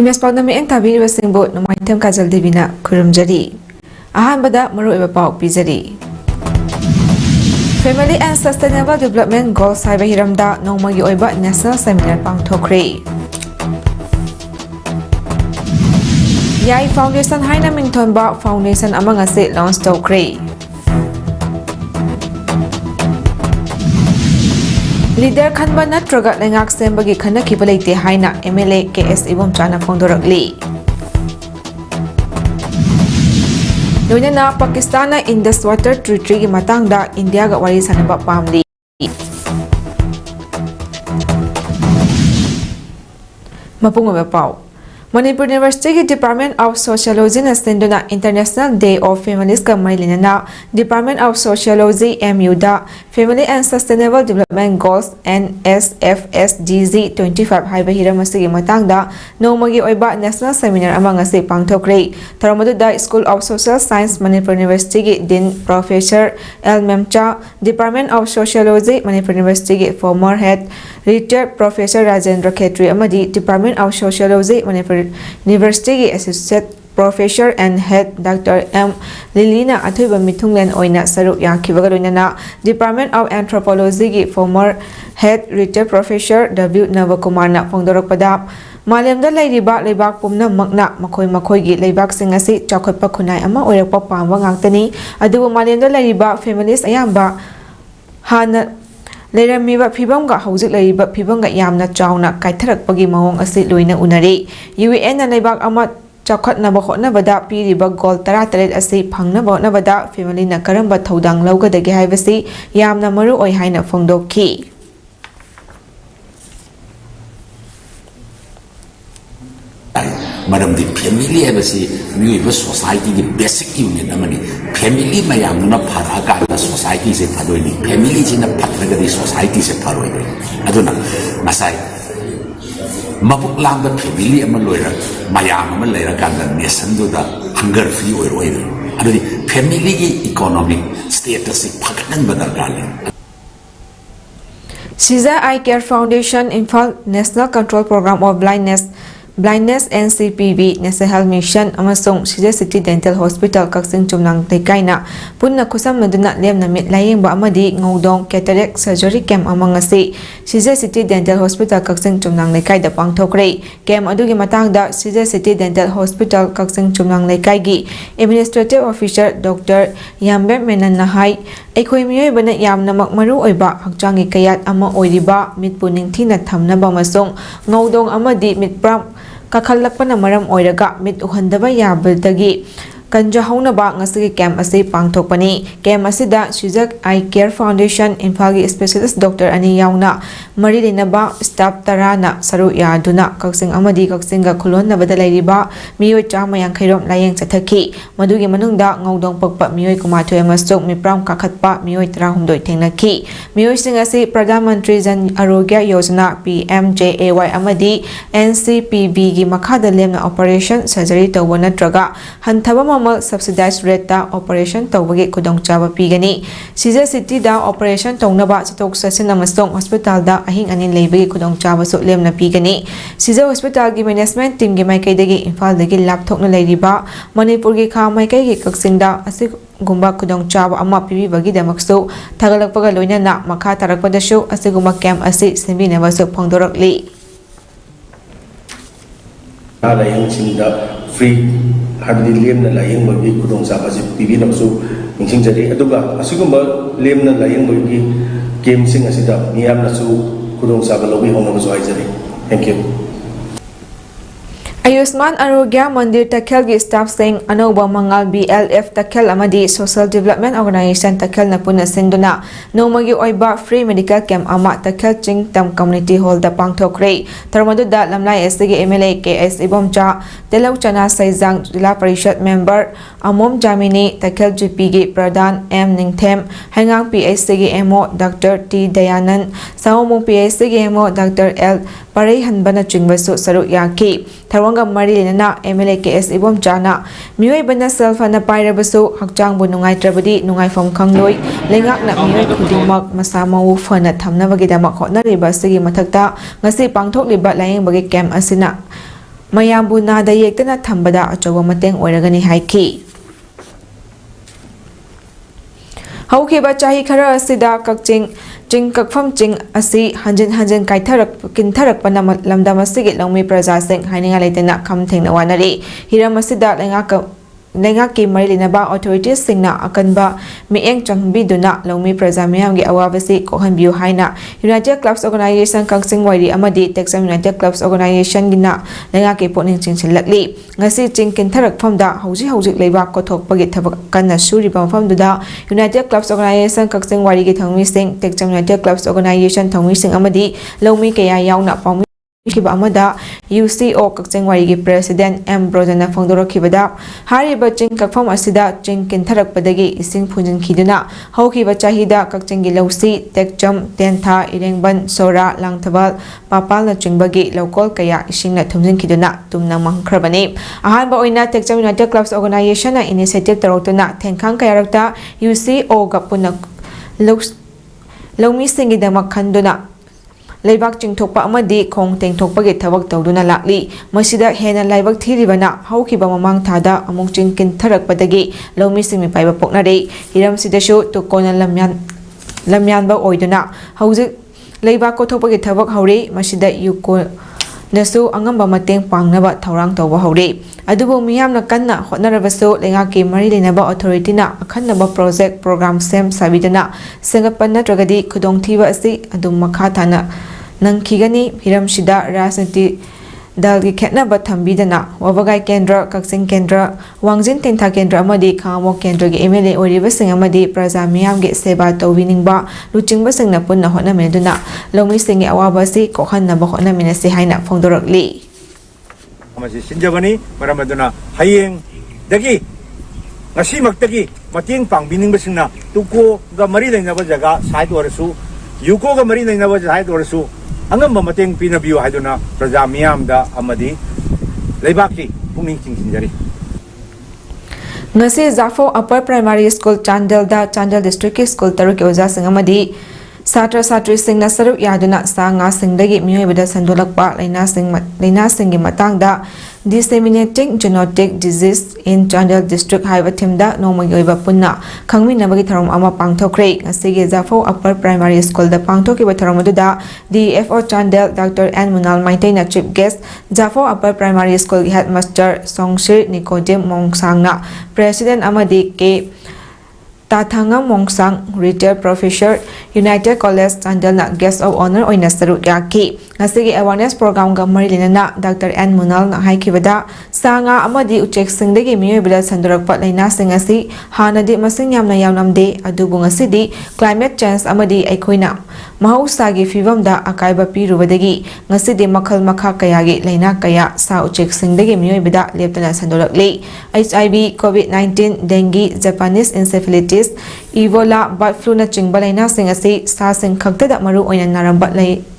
Imes Paudam and Tabiri Singbo, no my term Kazal Divina, Kurumjari. Ahambada Muru Pau Pizari. Family and Sustainable Development Goals Cyber Hiramda, no Mayoiba National Seminar Pang Tokre. Yai Foundation Haina Mington Ba Foundation among us launch Tokre. Leader Kanba Natraga Langak Sembagi Kanaki Balate Haina MLA KS Ibom Chana Fondorakli. Noyana Pakistana Indus Water Treaty Matangda India got Wari Sanaba Pamli. Mapunga Pau. Manipur University Department of Sociology na Sinduna International Day of Families Kamarilina na Department of Sociology MU da Family and Sustainable Development Goals NSFSGZ 25 haiba hiramasi matangda nomagi oiba national seminar among asi pangthokre taramadu da School of Social Science Manipur University Dean Professor L Memcha Department of Sociology Manipur University former head retired Professor Rajendra Khetri amadi Department of Sociology Manipur University Associate Professor and Head Dr. M. Lilina Athuba Mithunglen Oina Saruk Yakivagaluna Department of Anthropology former Head Retired Professor W. Navakumarna Fongdorakpada Malemda Lairiba Lebak Pumna Magna Makoi Makoigi Lebak Singasi Chakotpa Kunai Ama Oyapa Pamba Ngantani Adu Malemda Lairiba Families Ayamba Hana Leiramiba Pibanga Housit Lariba Pibanga Yamna Chauna Kaitarak Pagi Mahong Asit Luina Unari UN and Lebak Amat Chakot Nabahot Navada Piriba Gold Tarataret Asi Pangnabot Navada Family Nakaramba Todang Loga the Gahivasi Yamna Maru Oihaina Fondo Ki. Madam the family embassy, new society, the basic union, family Mayamuna Paraga, society is a Padoni, family is in a Patragadi society is a Paroi. Aduna, Masai Mabuk Lamba family Amaloira, Mayama Lera Ganda, Nesando the hunger free or whatever. Adoni, family economic status, Pakan Badal. Siza Eye Care Foundation Infal National Control Program of Blindness NCPV National Health Mission amasong Siza City Dental Hospital Kaksing Chumnang Taykaina punna kusam naduna lem na mit layeng ba amadi ngawdong cataract surgery camp amang asi Siza City Dental Hospital Kaksing Chumnang Laykay da pangthokre camp adugi matangda Siza City Dental Hospital Kaksing Chumnang Laykay gi Administrative Officer Dr. Yambe Menan Nahay Ekhoi miyoy bana yamna makmaru oiba hakchangi kayat ama oiriba mitpu ningthina thamnaba masong ngawdong amadi mitpram Kakalakpan na maram oiraga mit uhandaba yabaldagi Kanja Haunaba Ngasaki Camp Asi Pangtokpani Camp Asida Shizak Eye Care Foundation Infagi Specialist Dr. Ani Yauna Marilinaba Staff Tarana Saru Yaduna Kaksing Amadi Kaksinga Kulon Nabadalay Riba Miyoy Chama Yang Kairom Layang Sataki Madugi Manungda Ngawdong Pagpa Miyoy Kumatoy Masok Mipram Kakatpa Miyoy Trahumdoy Tengnaki Miyoy Singasi Pradhan Mantri Jan Arogya Yojana PMJAY Amadi NCPV Gi Makada Lemna Operation Surgery Tawana Traga Hantaba subsidized rate da operation tawagi kudong chaba pigani Siza City da operation tongnaba satok sasin amasong hospital da ahing anin leibagi kudong chaba so lem na pigani Siza Hospital gi management team gi maikay dagi Imphal dagi laptop na layriba Manipur gi ka maikay gi kaksing da asik gumba kudong chaba ama pibi bagi damakso tagalagpaga loina na makha tarakpada show asiguma camp asi simbi na baso pangdorakli free habdi lem na layeng magi kudong saba si PV namsu mingsing jari aduga asigumba lem na layeng magi game sing asida miyam na su kudong saba lobi hong namsu ai jari. Thank you. Ayusman Arogya Mandir Takhel gi staff saying Anoba Mangal BLF Takhel amadi Social Development Organization Takhel na puna sinduna nomagi oiba free medical camp ama Takhel Chingtam Community Hall da pangthokre tarmadu da lamlai SDG MLA KS Ibomcha Telau Chana Saizang Jila Parishad member Amom Jamini Takhel GP gi Pradhan M Ningthem Hangang PSDG MO Dr. T Dayanan Saumong PSDG MO Dr. L Paray Hanbana Chingbasu Saruk Yaki Tarwanga Marilina MLA KS Ibom Jana Miyoy Bana Selfa na Pairabasu Hakjang Bu Nungai Trabadi Nungai Fom Kangloi Lengak na Miyoy Kudimak Masama Wufa na Tamna Bagida Makot na Riba Sigi Matakta Ngasi Pangtok Liba Laying Bagi Camp Asina mayambu nada yektana thambada achoba mateng oiragani haiki haukiba chahi khara asida kakching ching kakpham ching asi hanjin kaitharak panam lamdam asigi longmi praja sing haininga leitena kham thengna wanari hiram asida lenga ki marilina ba authorities singna akanba mieng changbi duna longmi praja miyam gi awabasi kohan biu haina United Clubs Organization kangsing wairi amadi Texas United Clubs Organization gina lenga ki poning chingsin lakli ngasi ching kintharak famda hauji leiba kothok pagi thabak kanna suri ba famduda United Clubs Organization kangsing wairi gi thangmi sing Texas United Clubs Organization thangmi sing amadi longmi kaya yauna pawmi Kiba amada UCO kakchengwari gi President M Brojana Fongdoro kibada hariba ching kakfam asida ching kintharak padagi ising phunjin khiduna haukiba chahida kakchengi lausi tekcham tentha irengban sora langthabal papal na chingbagi local kaya isingna thumjin khiduna tumna mangkhrabani ahanba oina tekcham United Clubs Organization na initiative tarotuna thengkhang kayarakta UCO ga punak longmi singi damak khanduna Laibak chingthokpa amadi khong tengthokpagi thabak tawduna lakli masida hena laibak thiribana haukiba mamang thada amuk chingkin tharakpadagi lawmi singmi paiba poknare hiram sidashu tukona lamyan ba oiduna hauji laibak ko thokpagi thabak hauri masida yuko nasu angamba mateng pangnaba thaurang tawba hauri adubu miyamna kanna hotnarabasu lengaki mari lenaba authority na akhanaba project program sem sabidana sengapan natragadi khudongthiba asi adum makha thana nangkhigani hiram sida rajniti dalgi khetnaba thambidana wabagai kendra kaksing kendra wangjin tengtha kendra amadi khamo kendra gi MLA oriba sing amadi praja miyam gi seba tawiningba luchingba singna punna hotna meduna longmi singi awaba si kokhanna ba hotna minasi haina phongdorokli amasi sinjabani maramaduna hayeng dagi ngasi maktagi mating pangbiningba singna tuko ga mari leina ba jaga side orasu yuko ga mari leina ba side orasu angamba mateng pinabiyo haiduna praja miyamda amadi leibaki pungning chingsinjari ngasi Zafo Upper Primary School Chandel District School taruk oja sing amadi Satra Satri singna saruk yaduna sanga singdagi miyoibada sandolakpa laina singi matangda disseminating genetic disease in Chandel District haiba thimda nomagi oiba punna khangminabagi tharom ama pangthokre asigi Zafo Upper Primary School da pangthokiba tharom aduda DFO Chandel Dr. N Munal Maintaina Chief Guest Zafo Upper Primary School Headmaster Songshir Nikodem Mongsangna President amadi ke Tathanga Mongsang Retired Professor United College Chandel na Guest of Honor oina saruk yaki ngasigi awareness program ga marilina Dr. N Munal na haikibada sanga amadi uchek singdagi miyoibada sandorakpa laina singasi hanadi masing yamna yawnamde adubu ngasidi climate change amadi aikoina mahausagi fivamda akaiba pirubadagi ngasidi makhal makha kayagi laina kaya sa uchek singdagi miyoibada leptana sandorakli HIV COVID-19 dengue Japanese encephalitis Ebola bird flu na chingba laina sing asi sa sing khaktada maru oina naramba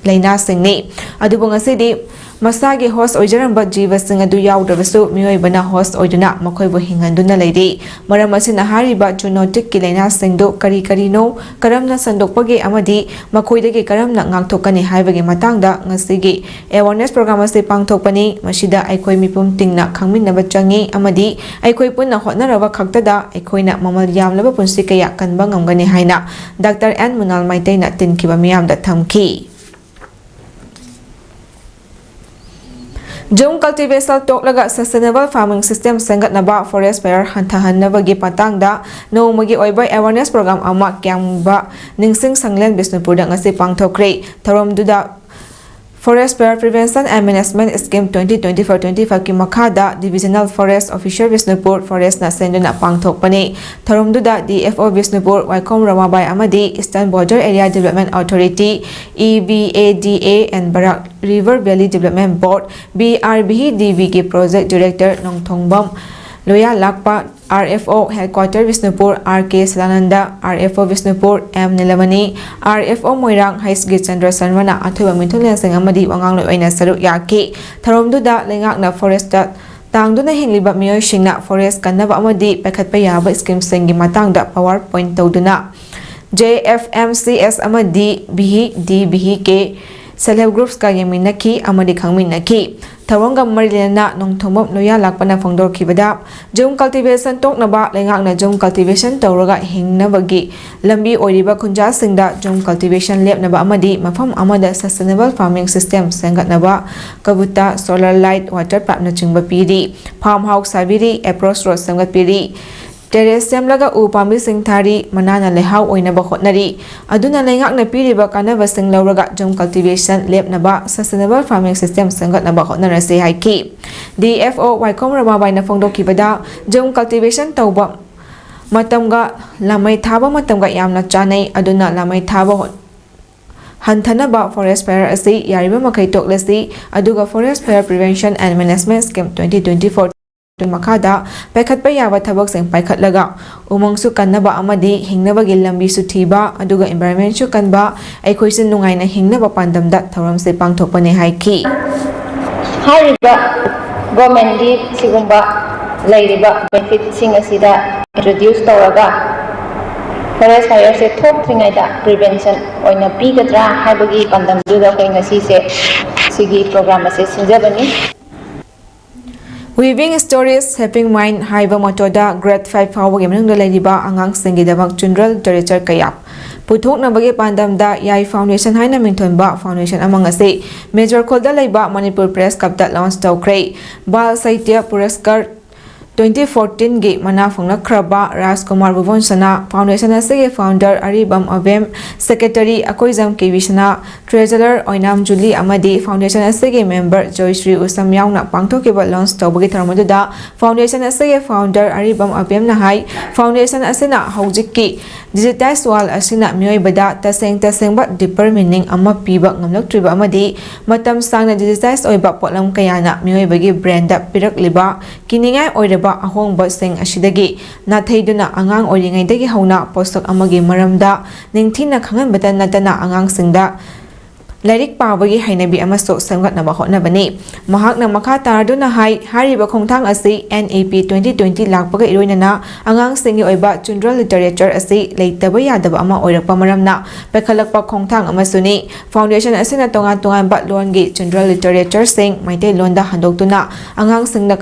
laina singni adubu ngasidi masagi host oijaramba jiva sing adu yaudраbasu miyoibana host oiduna makoibu hinganduna leidi maram asina hariba zoonotic ki laina singdo kari no karamna sandokpagi amadi makoidagi karamna ngangthokani haibagi matangda ngasigi awareness program ase pangthokpani masida aikoi mipum tingna khangminaba changi amadi aikoi punna hotnaraba khaktada aikoina mamal yamlaba punsi kaya kanba ngamgani haina Dr. N Munal Maitaina tinkiba miyamda thamki Jung cultivation toklaga sustainable farming system sengatnaba forest fire hantahannabagi patangda nomagi oiba awareness program ama kyangba ningsing sanglen Bisnupurda ngasi pangthokre tharomduda Forest Fire Prevention and Management Scheme 2024-25 ki makhada Divisional Forest Officer Bisnupur Forest na senduna pangthokpani tharomduda DFO Bisnupur Waikom Ramabai amadi Eastern Border Area Development Authority EBADA and Barak River Valley Development Board BRBDB ki Project Director Nongthongbam Loya Lakpa RFO Headquarter Bisnupur RK Salananda RFO Bisnupur M Nilamani RFO Moirang Haisgi Chandra Sanwana Athuba Mithulen Singh amadi wangang loi oina saruk yaki tharomduda lengakna forest tangduna hingliba miyoy singna forest kannaba amadi pakhatpa yaba scheme singi matangda PowerPoint tawduna JFMCS amadi BHDBH ke self help groups ka yeminaki amadi khangminaki thawang gam marilena nongthomop noya lakpana phongdor khibada jom cultivation toknaba lengakna jom cultivation tawraga hingnabagi lambi oiriba khunja singda jom cultivation lepnaba amadi mafam amada sustainable farming system sengatnaba kabuta solar light water pump na chingba piri farmhouse sabiri approach road sangat piri terrace semlaga upami singthari manana lehau oinaba hotnari aduna lengakna piriba kanaba sing lawraga jom cultivation lepnaba sustainable farming system sangatnaba hotnarase haiki DFO waikom rama baina phongdokibada jom cultivation tawba matamga lamai thaba matamga yamna chanai aduna lamai thaba hantanaba forest fire asi yariba makai toklasi aduga forest fire prevention and management scheme 2024 makada paikhatpa yawa thabak seng paikhatlaga umangsu kannaba amadi hingnabagi lambi su thiba aduga environment su kanba aikhoisin nungaina hingnaba pandamda thoram se pangthokpane haiki hariba government gi sigumba lairiba benefit sing asida introduce tawraga forest fire se thokthringaida prevention oina pigadra haibagi pandamduda koi ngasi se sigi program ase sinjabani Weaving stories, helping mind, haiba motoda, grade 5 fawagi manungda lairiba angang singidabak chundral literature kayap. Puthok na bagi pandam da Yai Foundation haina mingthonba foundation amang ase Major Kolda laiba Manipur Press Cup da launch tawkre. Bal Saitya Puraskar 2014 gi mana phongna khraba Rajkumar Bhuvansana foundation ase founder Aribam Abem secretary Akoizam Kevishna treasurer Oinam Julie amadi foundation ase member Joyshri Usam yauna pangthokeba launch tawbagi tharmaduda foundation ase founder Aribam Abem na hai foundation ase na haujikki digitize wall asina mioibada tasengba deeper meaning amma piba ngamlaktriba amadi matam sangna digitize oiba potlam kayana mioibagi brand da pirakliba kiningai oireba ahongba sing asidagi nathaiduna angang oringaidagi hauna postok amagi maramda ningthina khanganbata natana angang singda Lairik pabagi hainabi amaso samgatnaba hotnabani mahakna makha tarduna hai hariba khongthang asi NAP 2020 lakpaga iroinana angang singi oiba chundral literature asi leitaba yadaba ama oirakpa maramna pekhalakpa khongthang amasuni foundation asina tongan ba longi chundral literature sing maite londa handoktuna angang singna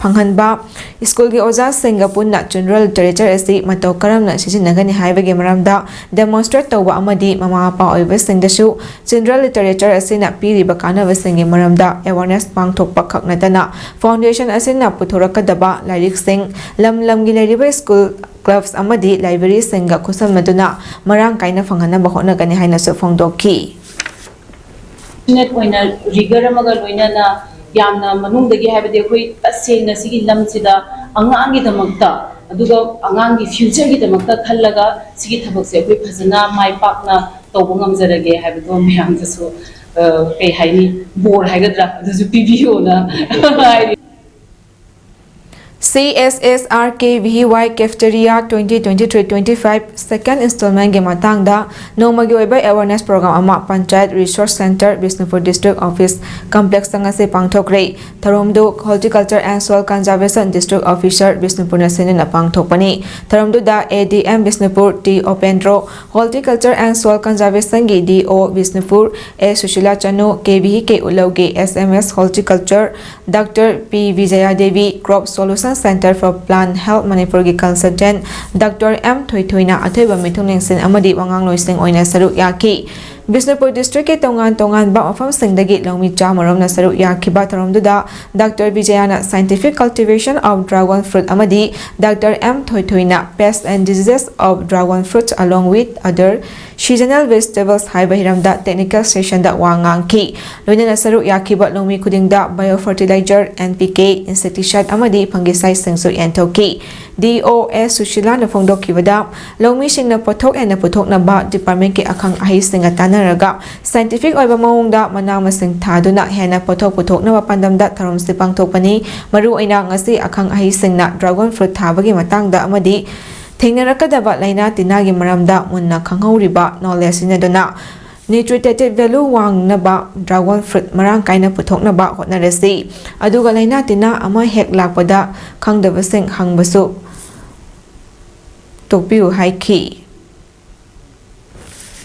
phanghanba school gi oja singa punna chundral literature asi mato karamna sijinagani haibagi maramda demonstrate tawba amadi mama pa oiba singdasu chundral literature asina piriba kanaba singi maramda awareness pangthokpa khaknatana foundation asina puthorakadaba lairik sing lamgi lairiba school clubs amadi library singa khusammaduna marang kaina phanghanaba hotnagani haina su phongdokki net oina rigor amaga loinana yamna manungdagi habade khoi tasena sigi lamsida angangi damakta aduga angangi future gi damakta khallaga sigi thabakse khoi phajana mai pakna tawba ngamjarage habado mayam jasu kai haini bor haigadra aduju pbo na CSSRKVY Cafeteria 2023-25 second installment ge matangda nomagi oiba awareness program ama Panchayat Resource Center Bisnupur District Office Complex sangase pangthokre tharomdu Horticulture and Soil Conservation District Officer Bisnupur Nasenina pangthokpani tharomdu da ADM Bisnupur T Opendro Horticulture and Soil Conservation gi DO Bisnupur A Sushila Chanu KVK Ulauge SMS Horticulture Dr. P Vijaya Devi Crop Solution Center for Plant Health Manipur gi consultant Dr. M Thoithoina athoiba mithungningsin amadi wangang loising oina saruk yaki Bisnupur District ke tongan ba mafam singdagi longmi chamaromna saruk yakiba tharomduda Dr. Vijayana Scientific Cultivation of Dragon Fruit amadi Dr. M Thoithoina Pests and Diseases of Dragon Fruit along with other seasonal vegetables haiba hiramda technical session da wangangki loinana saruk yakiba longmi kudingda biofertilizer NPK insecticide amadi fungicide singsu entoki DOS Sushila na phongdokkibada longmi singna pothok ena puthokna ba department ke akhang ahi singa tanaraga scientific oiba mawngda mana masing thaduna hena pothok puthokna ba pandamda tharom se pangthokpani maru oina ngasi akhang ahi singna dragon fruit thabagi matangda amadi thengnarakadaba laina tinagi maramda munna khanghauriba knowledge inaduna nutritive value wangnaba dragon fruit marang kaina puthoknaba hotnarasi aduga laina tina ama hek lakpada khangdaba sing hangbasu tokpiu haiki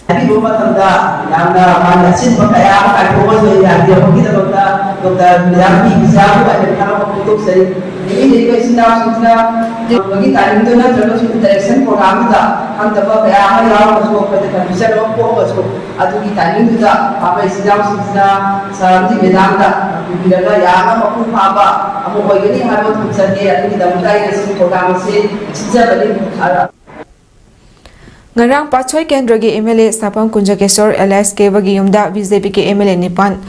Happy Bumatanda, Yana Manasin Bakaya, I propose the idea of Dr. Milambi, Bizabu, and the Karamu say, the education now, the Magita, international direction for Amda, and the Bakaya, was for the commission of Pocos, Atuki, into the Papa Islam, Sarandi Vedanta, Yama, Papa, Amoy, Hamilton, Sunday, the Mutai, program, say, Ngarang Pachoi Kendragi MLA Sapam Kunjakesor LSK Bagi Yumda BJP ke MLA Nipan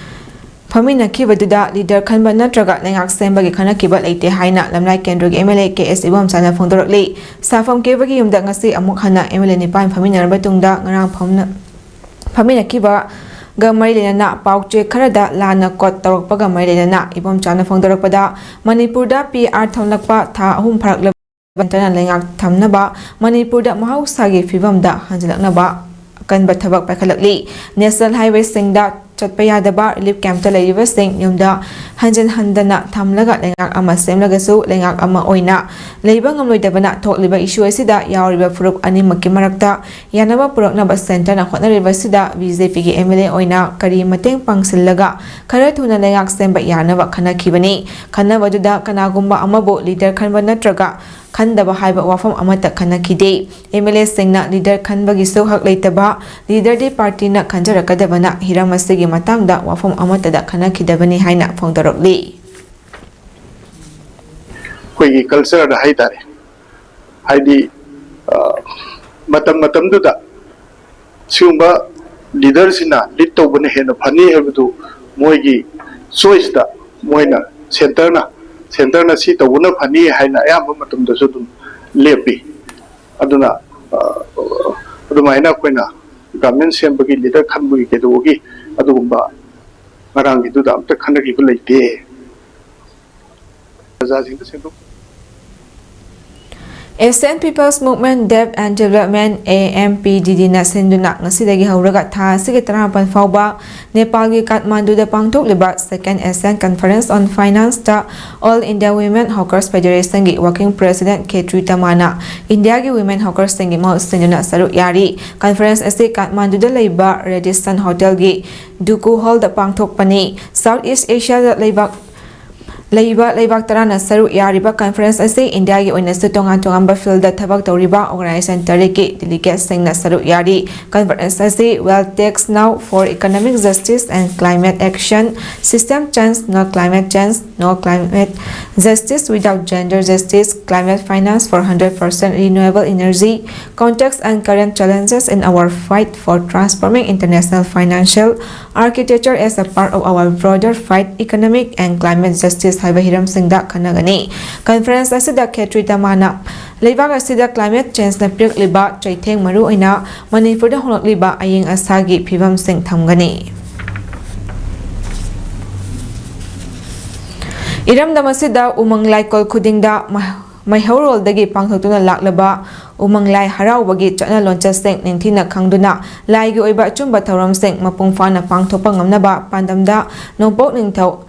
Famina Kibaduda leader Kanba Natraga Lengak Sembagi Kana Kibat Late Haina Lamlai Kendragi MLA KS Ibam Sana Fondorli Safam Kebagi Yumda Ngasi Amukhana MLA Nipan Famina Batungda Ngarang Famina Kiba Gamari Lena Pauche Karada Lana Kot Tawpaga Marilena Ibam Chana Fondorpada Manipurda PR Thonakpa Tha Hum Parak Bantana Lengak Tamnaba, Manipurda Mahausagi Fivamda, Hanjalaknaba, Kanba Tabak Pakalakli, National Highway Singda, Chatpayadaba, Relief Camp to Lady Sing, Yumda, Hanjan Handana, Tamlaga, Lengak Ama Semlagasu, Lengak Ama Oina, Labang Dabana, talk liba issue Sida, Yauriba Furuk Animaki Marakta, Yanaba Puraknaba Center, Nakwana River Sida, VZPG MLA Oina, Kari Mateng Pangsilaga, Karatuna Lengak Semba Yanaba Kanakibani, Kanavaduda, Kanagumba Amabo, leader Kanba Natraga. Khandaba haiba wafam amata khanakide MLA singna leader khanbagi so hak leitaba leader de party na khanjarakadabana hiramasigi matangda wafam amata da khanakidabani haina phongdorokli koigi culture da haitare haidi matam duda sumba leader sina lead tobane hena phani hebdu moigi choice da moina center na si tawuna phani haina ayamba matum da sudum lepi aduna adumaina koina government sembagi leader khanbugi kedogi adugumba ngarangi duda amta khanagi bu leite azazing da sendu Asian People's Movement Dev and Development AMPDD na senduna ngasidagi hauraga tha sige tarapan fauba Nepal gi Kathmandu da pangthok liba second Asian Conference on Finance ta All India Women Hawkers Federation gi working president Ketri Tamana India gi Women Hawkers sengi mau senduna saru yari conference ase Kathmandu da leiba Radisson Hotel gi Duku Hall da pangthok pani Southeast Asia da Leibak Tarana Saru Yariba Conference ase India gi oina tongan tongan field da thabak toriba organization tariki delegate singna Saru Yari conference ase well takes now for economic justice and climate action system change no climate justice without gender justice climate finance for 100% renewable energy context and current challenges in our fight for transforming international financial architecture as a part of our broader fight economic and climate justice haiba hiram singda kanagani conference asida Ketri Tamana leibak asida climate change na prik liba chaitheng maru oina Manipur da honok liba aying asagi phibam sing thamgani iram damasida umang laikol khudingda Maihorol dagi pangthotuna laklaba umanglai haraubagi chana loncha seng ningthina khangduna laigi oiba chumba thoram seng mapung fana pangthopa ngamnaba pandamda nopok ningthau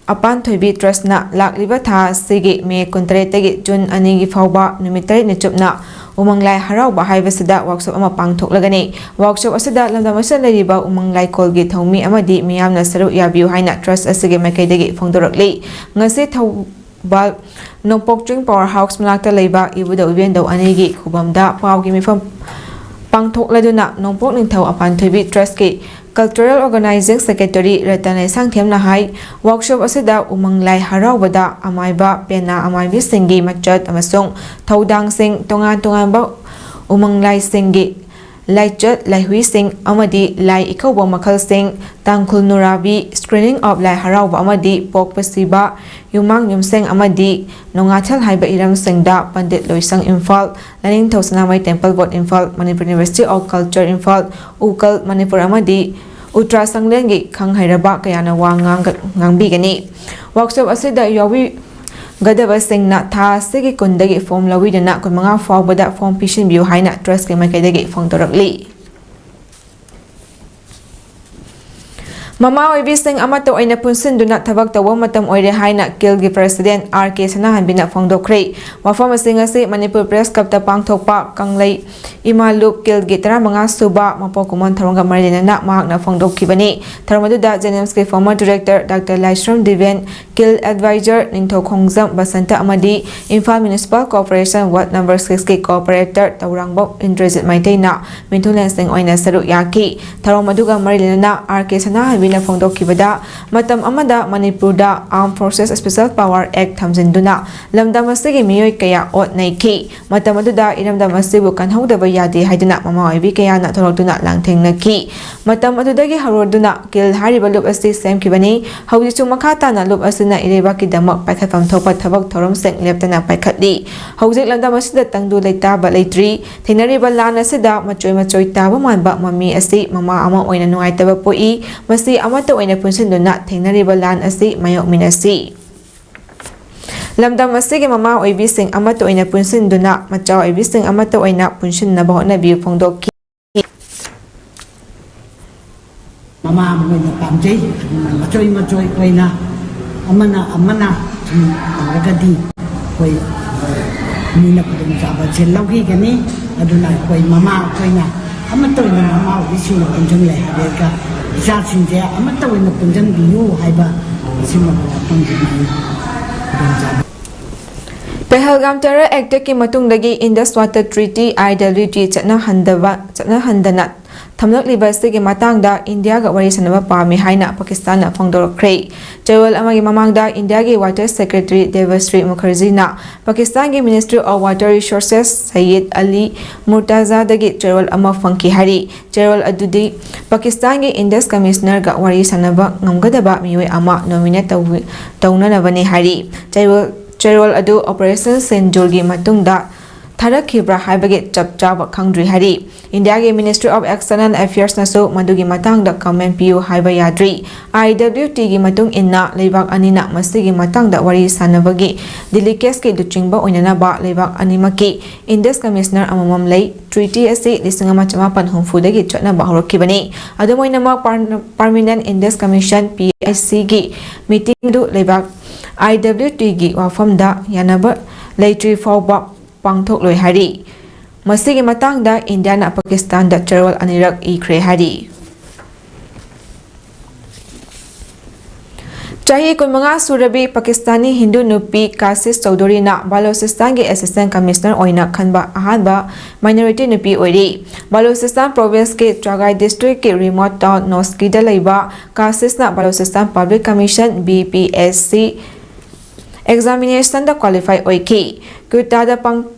apan thoibi trustna lakliba tha sigi me kuntre tagi jun anigi fauba numitari nichupna umanglai harauba haibasida workshop ama pangthoklagani workshop asida lamdamasa leriba umanglai kolgi thomi amadi miyamna saru yabiu haina trust asige makaidagi phongdorokli ngase bal Nopok Drink Powerhouse Malakta Leiba Ibuda Ubendo Anigi Kubamda Pawgi Mifam Pangtok Laduna Nopok Nintau Apan Thibi Trust Ki Cultural Organizing Secretary Ratanai Sangthem Nahai Workshop Asida Umanglai Haraubada Amaiba Pena Amaibi Singi Machat Amasung Taudang Sing Tongan Ba Umanglai Singi Laichat Laihui Sing Amadi Lai Ikobo Makal Sing Tangkul Nurabi Screening of Lai Harauba Amadi Pok Pasiba Yumang Yumseng Amadi Nongatal Haiba Iram Singda Pandit Loisang Infal Laning Thosanamai Temple Board Infal Manipur University of Culture Infal Ukal Manipur Amadi Utra Sanglengi Kang Hairaba Kayana Wangang Bigani Workshop Asida Yawi Gadaba Singna Tha Sigi Kundagi Form Lawidana Kumanga Fawbada Form Pishin View Haina Trust Makadagi Fongdorakli Mama oibising amato oina punsinduna thabak tawa matam oire haina kilgi president RK Sanahanbina phongdokre wafam asing asi Manipur Press Club ta pangthokpa kanglei imalup kilgi 15 suba mapokumon tharonga marinana mahakna phongdokkibani tharmaduda Genems ke former director Dr. Laishram Diven Kil advisor Ningtho Khongjam Basanta amadi Imphal Municipal Corporation Ward number 6 ke cooperator Taurangbok Indrajit Maitaina Mintulen Singh oina saru yaki tharmaduga marinana RK Sanahanbina phongdokkibada matam amada Manipurda Armed Forces Special Power Act thamjinduna lamdam asigi miyoi kaya ot naiki matam aduda iramdam asibu kanhaudaba yade haiduna mama oibi kaya na thorokduna langthengnaki matam adudagi haroduna kil hariba lup asi semkibani haujichu makhata na lup asina irebaki damak paikhatam thopa thabak thorom seng leptana paikhatli haujik lamdam asida tangdu leita ba leitri thinariba lan asida machoi taba manba mami asi mama ama oina nuaitaba poi masi amata oina punsinduna thengnariba lan asi mayok minasi lamdam asigi mama oibising amata oina punsinduna machaw oibising amata oina punsinnaba hotnabi phongdokki mama oina pamjei machoi koina amana ragadi koi mina kudum saba chelaugi gani aduna koi mama koina amata oina mama oibising punjang le habeka Jasinje amata wena punjang biu haiba sima pangdimai Pahalgam Terror Act ki matungdagi Indus Water Treaty IWT chana handana thamlak libasi ki matangda India ga wari sanaba pami haina Pakistan na phongdorkre Jewel amagi mamangda India gi Water Secretary Devasri Mukherjee na Pakistan gi Ministry of Water Resources Sayyid Ali Murtaza dagi Jewel ama phangki hari Jewel adudi Pakistan gi Indus Commissioner ga wari sanaba ngamgadaba miwe ama nominate tawnanabani hari Jewel adu Operation Senjul gi matungda Tharakibra haibagi chap chaba khangdri hari India ge Ministry of External Affairs naso madugi matangda comment piu haiba yadri IWT gi matung inna leibak anina masigi matangda wari sanabagi delicate ke duchingba oinana ba leibak animaki Indus Commissioner amamam lei treaty asi lisingama chamapan humfu dagi chotna ba horokibani adumoina ma permanent Indus Commission PIC gi meeting du leibak IWT gi wafamda yanaba leitri fawba pangthok loi hari masigi matangda India na Pakistan da Cherwal anirak ikre hari Chahi kunmanga surabi Pakistani Hindu nupi Kasis Chowdhury na Balochistan ge Assistant Commissioner oina khanba ahanba minority nupi oiri Balochistan province ke Tragai district ke remote town Noski da leiba Kasis na Balochistan Public Commission BPSC examination da qualify oiki kutada pang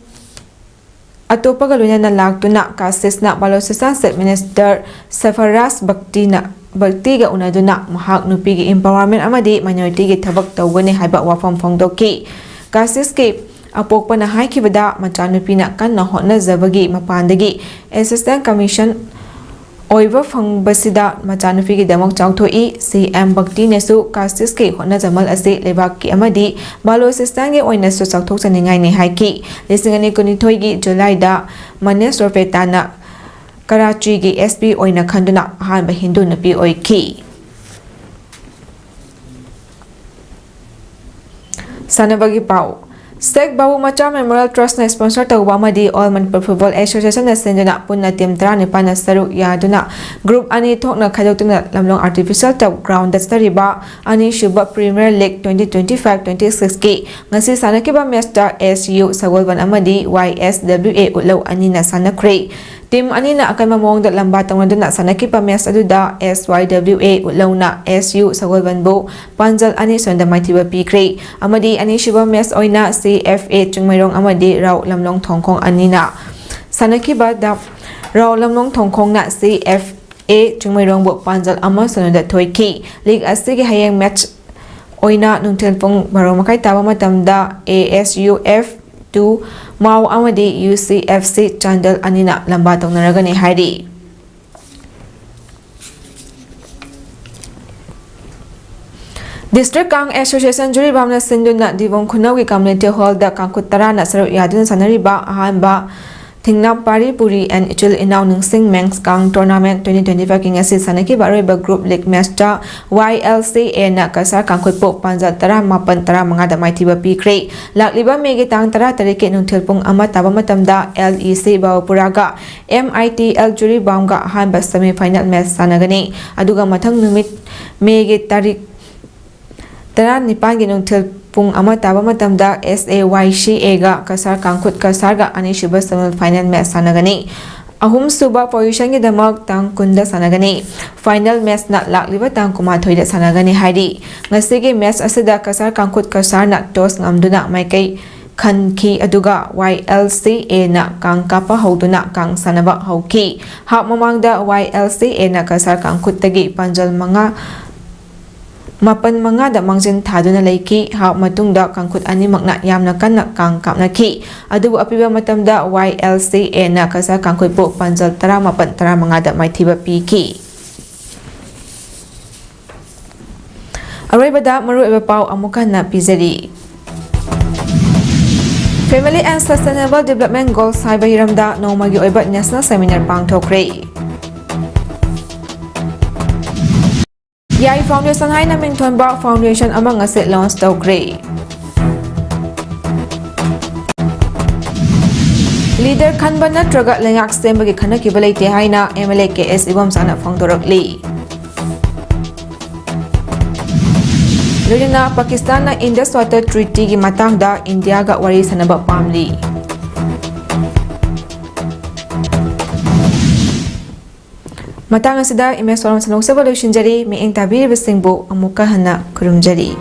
atopa galunya na lagtuna Kasis na Balochistan State Minister Safaraz Bhakti ga unaduna mahak nupi gi empowerment amadi minority gi thabak tawgani haiba wafam phongdokki Kasis ke apokpa na haikibada machanupi na kanna hotna zabagi mapandagi Assistant Commission oiba fangbasida machanupi gi damok chawthoi CM Bhakti nesu Kasis ke hotna jamal ase lebak ki amadi Balochistan ge oina su chawthok chaningai ne haiki lisingani kunithoi gi July da Manes Ropetana Karachi gi SP oina khanduna ahanba Hindu napi oiki sanabagi pau Sek Babu Macha Memorial Trust na sponsor tawba madi All Manipur Football Association na senduna punna team 35 na saru yaduna group ani thokna khajokna lamlong artificial turf ground that's riba ani Shuba Premier League 2025-26 ki ngasi sanakiba match SU Sagolban amadi YSWA ulau ani na sanakre Team anina akan mamongda lamba tangwaduna sanakipa match aduda SYWA ulauna SU Sagolbanbo panjal ani sonda maitiba pikre amadi ani Shuba match oina CFA chungmairong amadi raw lamlong thongkong anina sanakiba da raw lamlong thongkong na CFA chungmairong bo panjal ama sonda thoiki league asigi hayang match oina nungtel pong baromakai taba matamda ASUF 2 Mau amadi UCFC Chandal anina lamba tawnaragani hairi District Kang Association Juri Bamna Sinduna Divong Kunawi Community Hall da Kangkutara na saru yadun sanariba ahanba Thingnam Pari Puri and Ichul Inaw Ningsing Men's Kang Tournament 2025 King Asi Sanaki Baroiba Group League Match ta YLCA na kasar kangkutpo panza tara mapan tara mga damay tiba pikre. Lakliba megi tang tara tarike nung tilpong ama taba matamda LEC Bawapuraga MITL Jury Baumga hanba semi-final match sanagani. Aduga matang numit megi tarik tara nipan ginung tilpong ama taba matamda SAYCA ga kasar kangkut kasar ga ani shiba semi-final match sanagani. Ahum suba position gi damak tang kunda sanagani. Final match na lakliba tang kumathoida sanagani haidi. Ngasigi match asida kasar kangkut kasar na toss ngamduna maikai Kanki aduga YLCA na kang kapa hauduna kang sanaba hauki. Hak mamangda YLCA na kasar kangkut tagi panjal mga mapan mga da mangjin thaduna leiki hak matungda kangkut ani magna yamna kanna kang kapna ki. Adubu apiba matamda YLCA na kasar kangkut po panjal tara mapan tara mga da may tiba piki. Aray bada maru iba pao amukan na pizeri. Family and Sustainable Development Goals Haiba Hiramda Nomagi Oiba National Seminar Pangthokre. Yai Foundation Hai Naming Thonba Foundation among us at launch tokre. Leader Kanba Natraga Lengak Stembagi Kanaki Balate Haina MLA KS Ibam Sana Fangdorakli. Lujana Pakistan na Indus Water Treaty gi matang da India ga wari sanaba pamli. Matang asida imes walang sanong sa evolution jari mi ing tabi besingbo amuka hana kurumjari.